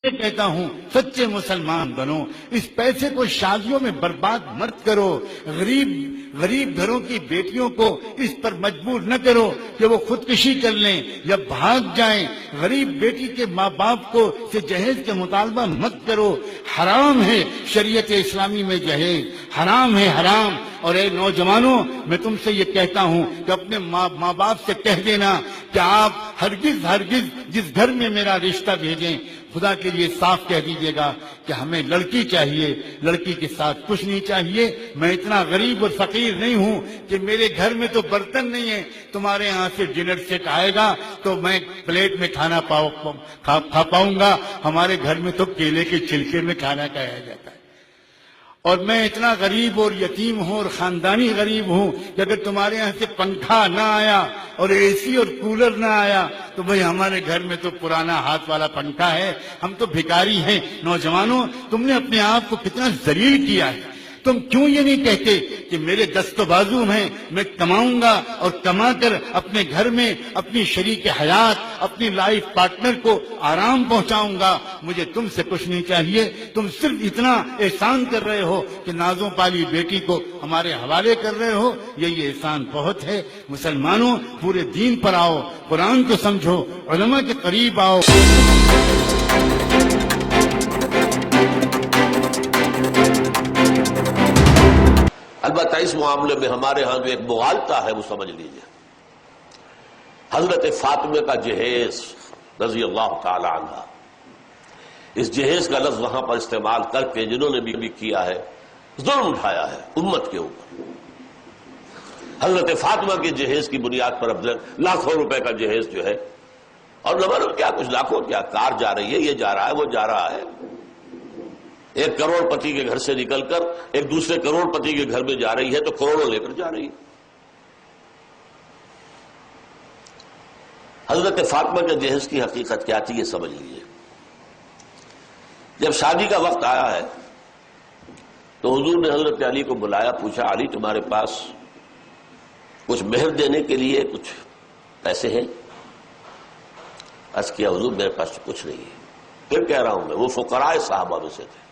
میں کہتا ہوں سچے مسلمان بنو، اس پیسے کو شادیوں میں برباد مت کرو، غریب گھروں کی بیٹیوں کو اس پر مجبور نہ کرو کہ وہ خودکشی کر لیں یا بھاگ جائیں۔ غریب بیٹی کے ماں باپ کو سے جہیز کا مطالبہ مت کرو، حرام ہے شریعت اسلامی میں جہیز، حرام ہے حرام۔ اور اے نوجوانوں، میں تم سے یہ کہتا ہوں کہ اپنے ماں باپ سے کہہ دینا کہ آپ ہرگز جس گھر میں میرا رشتہ بھیجیں، خدا کے لیے صاف کہہ دیجئے گا کہ ہمیں لڑکی چاہیے، لڑکی کے ساتھ کچھ نہیں چاہیے۔ میں اتنا غریب اور فقیر نہیں ہوں کہ میرے گھر میں تو برتن نہیں ہے، تمہارے یہاں سے ڈنر سیٹ آئے گا تو میں پلیٹ میں کھانا کھا پاؤں گا۔ ہمارے گھر میں تو کیلے کے چھلکے میں کھانا کھایا جاتا ہے۔ اور میں اتنا غریب اور یتیم ہوں اور خاندانی غریب ہوں کہ اگر تمہارے یہاں سے پنکھا نہ آیا اور اے سی اور کولر نہ آیا تو بھئی ہمارے گھر میں تو پرانا ہاتھ والا پنکھا ہے، ہم تو بھکاری ہیں۔ نوجوانوں، تم نے اپنے آپ کو کتنا ذلیل کیا ہے۔ تم کیوں یہ نہیں کہتے کہ میرے دست و بازو ہیں، میں کماؤں گا اور کما کر اپنے گھر میں اپنی شریک حیات، اپنی لائف پارٹنر کو آرام پہنچاؤں گا، مجھے تم سے کچھ نہیں چاہیے۔ تم صرف اتنا احسان کر رہے ہو کہ نازوں پالی بیٹی کو ہمارے حوالے کر رہے ہو، یہ احسان بہت ہے۔ مسلمانوں، پورے دین پر آؤ، قرآن کو سمجھو، علماء کے قریب آؤ۔ البتہ اس معاملے میں ہمارے ہاں جو ایک مغالطہ ہے وہ سمجھ لیجئے۔ حضرت فاطمہ کا جہیز رضی اللہ تعالی عنہ، اس جہیز کا لفظ وہاں پر استعمال کر کے جنہوں نے بھی کیا ہے، ظلم اٹھایا ہے امت کے اوپر۔ حضرت فاطمہ کے جہیز کی بنیاد پر اب لاکھوں روپے کا جہیز جو ہے، اور نہ معلوم کیا کچھ لاکھوں، کیا کار جا رہی ہے، یہ جا رہا ہے، وہ جا رہا ہے۔ ایک کروڑ پتی کے گھر سے نکل کر ایک دوسرے کروڑ پتی کے گھر میں جا رہی ہے تو کروڑوں لے کر جا رہی ہے۔ حضرت فاطمہ کے جہیز کی حقیقت کیا تھی یہ سمجھ لیجیے۔ جب شادی کا وقت آیا ہے تو حضور نے حضرت علی کو بلایا، پوچھا علی تمہارے پاس کچھ مہر دینے کے لیے کچھ پیسے ہیں؟ عرض کیا حضور میرے پاس کچھ نہیں ہے۔ پھر کہہ رہا ہوں میں، وہ فقراء صحابہ میں سے تھے،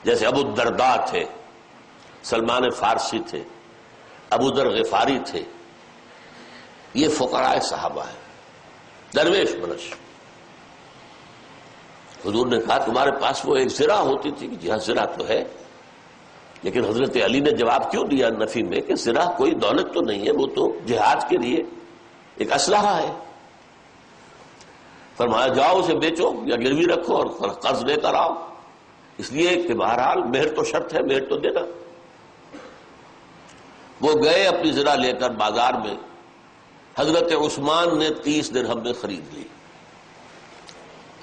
جیسے ابو الدرداء تھے، سلمان فارسی تھے، ابو ذر غفاری تھے، یہ فقراء صحابہ ہیں، درویش منش۔ حضور نے کہا تمہارے پاس وہ ایک زرہ ہوتی تھی؟ جی ہاں زرہ تو ہے، لیکن حضرت علی نے جواب کیوں دیا نفی میں کہ زرہ کوئی دولت تو نہیں ہے، وہ تو جہاد کے لیے ایک اسلحہ ہے۔ فرمایا جاؤ اسے بیچو یا گروی رکھو اور قرض لے کر آؤ، اس لیے کہ بہرحال مہر تو شرط ہے، مہر تو دینا۔ وہ گئے اپنی زرہ لے کر بازار میں، حضرت عثمان نے 30 درہم میں خرید لی۔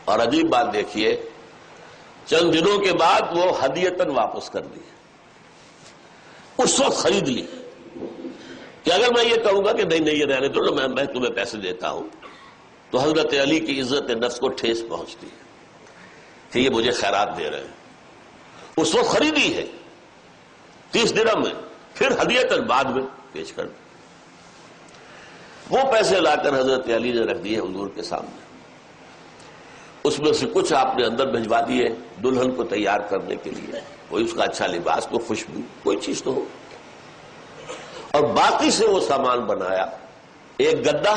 اور عجیب بات دیکھیے، چند دنوں کے بعد وہ ہدیتاً واپس کر دی۔ اس وقت خرید لی کہ اگر میں یہ کہوں گا کہ نہیں یہ رہنے دو، میں تمہیں پیسے دیتا ہوں، تو حضرت علی کی عزت نفس کو ٹھیس پہنچتی ہے کہ یہ مجھے خیرات دے رہے ہیں۔ اس وقت خریدی ہے 30 درہم میں، پھر ہدیتاً بعد میں پیش کر دی۔ وہ پیسے لا کر حضرت علی نے رکھ دیے حضور کے سامنے، اس میں سے کچھ آپ نے اندر بھجوا دیے دلہن کو تیار کرنے کے لیے، کوئی اس کا اچھا لباس، کوئی خوشبو، کوئی چیز تو ہو، اور باقی سے وہ سامان بنایا۔ ایک گدا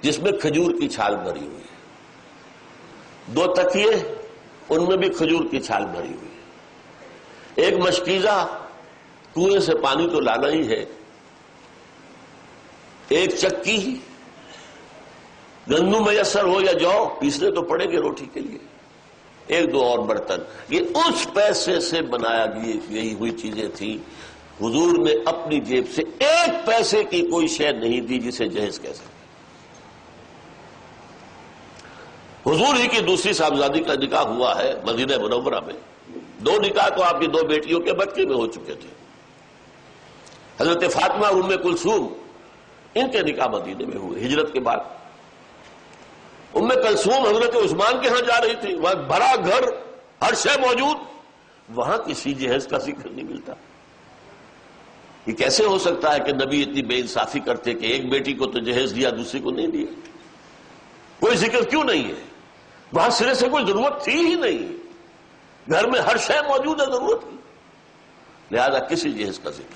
جس میں کھجور کی چھال بھری ہوئی ہے، 2 تکیے ان میں بھی کھجور کی چھال بھری ہوئی ہے، ایک مشکیزہ کنویں سے پانی تو لانا ہی ہے، ایک چکی، گندم میسر ہو یا جو پیسنے تو پڑیں گے روٹی کے لیے، 1-2 اور برتن۔ یہ اس پیسے سے بنایا گئی ہوئی چیزیں تھیں۔ حضور نے اپنی جیب سے 1 پیسے کی کوئی شے نہیں دی جسے جہیز کہہ سکتے۔ حضور ہی کی دوسری صاحبزادی کا نکاح ہوا ہے مدینہ منورہ میں، 2 نکاح تو آپ کی 2 بیٹیوں کے بچے میں ہو چکے تھے، حضرت فاطمہ اور ام کلثوم، ان کے نکاح مدینے میں ہوئے ہجرت کے بعد۔ ام کلثوم حضرت عثمان کے ہاں جا رہی تھی، وہاں بڑا گھر، ہر شے موجود، وہاں کسی جہیز کا ذکر نہیں ملتا۔ یہ کیسے ہو سکتا ہے کہ نبی اتنی بے انصافی کرتے کہ ایک بیٹی کو تو جہیز دیا دوسری کو نہیں دیا؟ کوئی ذکر کیوں نہیں ہے؟ وہاں سرے سے کوئی ضرورت تھی ہی نہیں، گھر میں ہر شے موجود ہے ضرورت کی، لہذا کسی جہیز کا ذکر